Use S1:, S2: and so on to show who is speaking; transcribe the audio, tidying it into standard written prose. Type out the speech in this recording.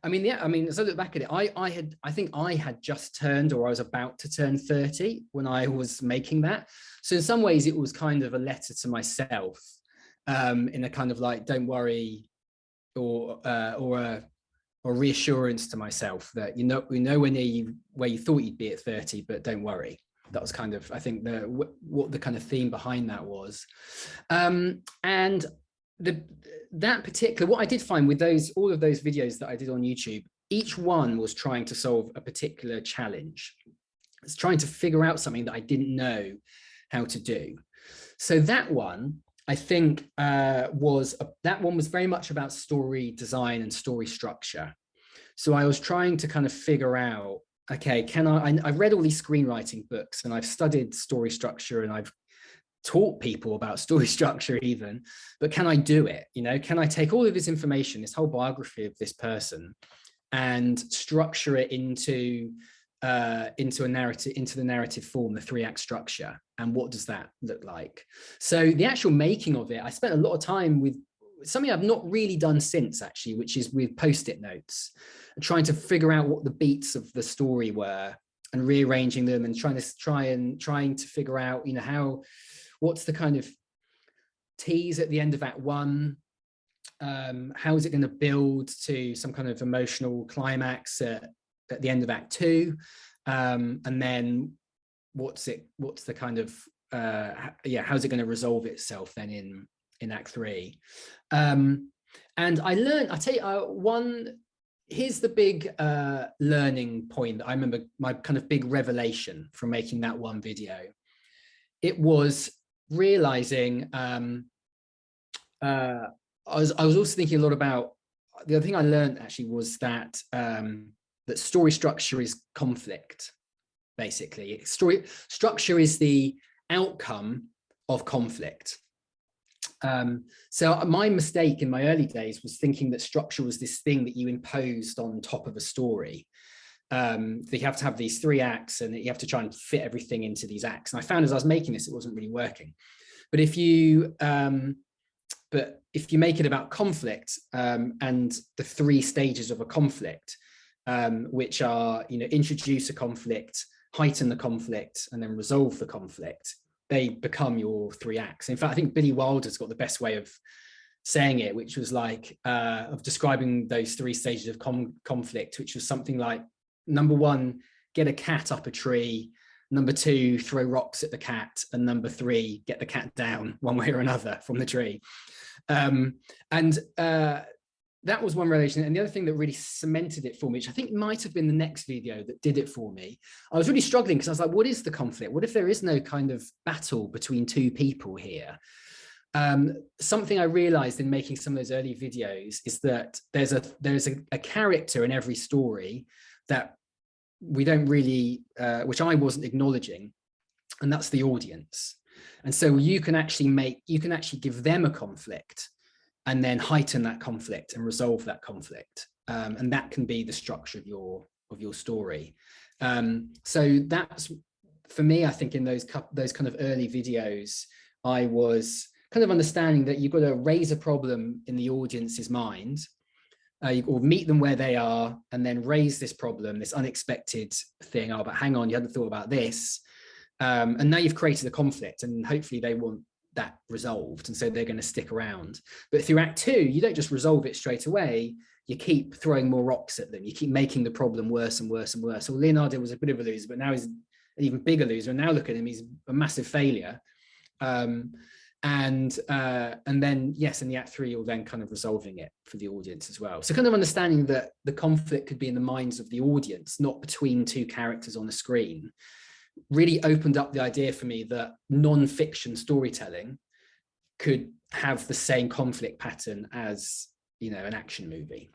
S1: I mean, yeah, I mean, as I look back at it, I think I had just turned, or I was about to turn 30 when I was making that. So in some ways it was kind of a letter to myself, in a kind of like, don't worry, or a reassurance to myself that, you know, we know where you thought you'd be at 30, but don't worry. That was kind of, I think, what the kind of theme behind that was. And that particular, what I did find with all of those videos that I did on YouTube, each one was trying to solve a particular challenge. It's trying to figure out something that I didn't know how to do. So that one, I think, that one was very much about story design and story structure. So I was trying to kind of figure out, okay, I've read all these screenwriting books, and I've studied story structure, and I've taught people about story structure even, but can I do it? You know, can I take all of this information, this whole biography of this person, and structure it into a narrative, into the narrative form, the 3-act structure? And what does that look like? So the actual making of it, I spent a lot of time with something I've not really done since, actually, which is with post-it notes, and trying to figure out what the beats of the story were, and rearranging them, and trying to figure out, you know, what's the kind of tease at the end of Act 1? How is it going to build to some kind of emotional climax at the end of Act 2? And then what's the kind of, how's it going to resolve itself then in Act 3? And I'll tell you, here's the big learning point. I remember my kind of big revelation from making that one video. It was realizing, I was also thinking a lot about, the other thing I learned actually was that that story structure is conflict, basically. Story structure is the outcome of conflict. So my mistake in my early days was thinking that structure was this thing that you imposed on top of a story. That you have to have these 3 acts, and that you have to try and fit everything into these acts. And I found as I was making this, it wasn't really working. But if you make it about conflict, and the 3 stages of a conflict, which are, you know, introduce a conflict, heighten the conflict, and then resolve the conflict, they become your 3 acts. In fact, I think Billy Wilder's got the best way of saying it, which was like, of describing those 3 stages of conflict, which was something like, number 1, get a cat up a tree. Number 2, throw rocks at the cat. And number 3, get the cat down one way or another from the tree. That was one relation. And the other thing that really cemented it for me, which I think might have been the next video that did it for me, I was really struggling because I was like, what is the conflict? What if there is no kind of battle between 2 people here? Something I realized in making some of those early videos is that there's a character in every story that we don't really, which I wasn't acknowledging, and that's the audience. And so you can actually give them a conflict, and then heighten that conflict and resolve that conflict, and that can be the structure of your story. So that's, for me, I think in those kind of early videos, I was kind of understanding that you've got to raise a problem in the audience's mind, or meet them where they are, and then raise this problem, this unexpected thing. Oh, but hang on, you hadn't thought about this. And now you've created a conflict, and hopefully they want that resolved, and so they're going to stick around. But through Act 2, you don't just resolve it straight away. You keep throwing more rocks at them. You keep making the problem worse and worse and worse. Well, Leonardo was a bit of a loser, but now he's an even bigger loser. And now look at him, he's a massive failure. And then, yes, in the Act 3, you're then kind of resolving it for the audience as well. So kind of understanding that the conflict could be in the minds of the audience, not between 2 characters on the screen, really opened up the idea for me that non-fiction storytelling could have the same conflict pattern as, you know, an action movie.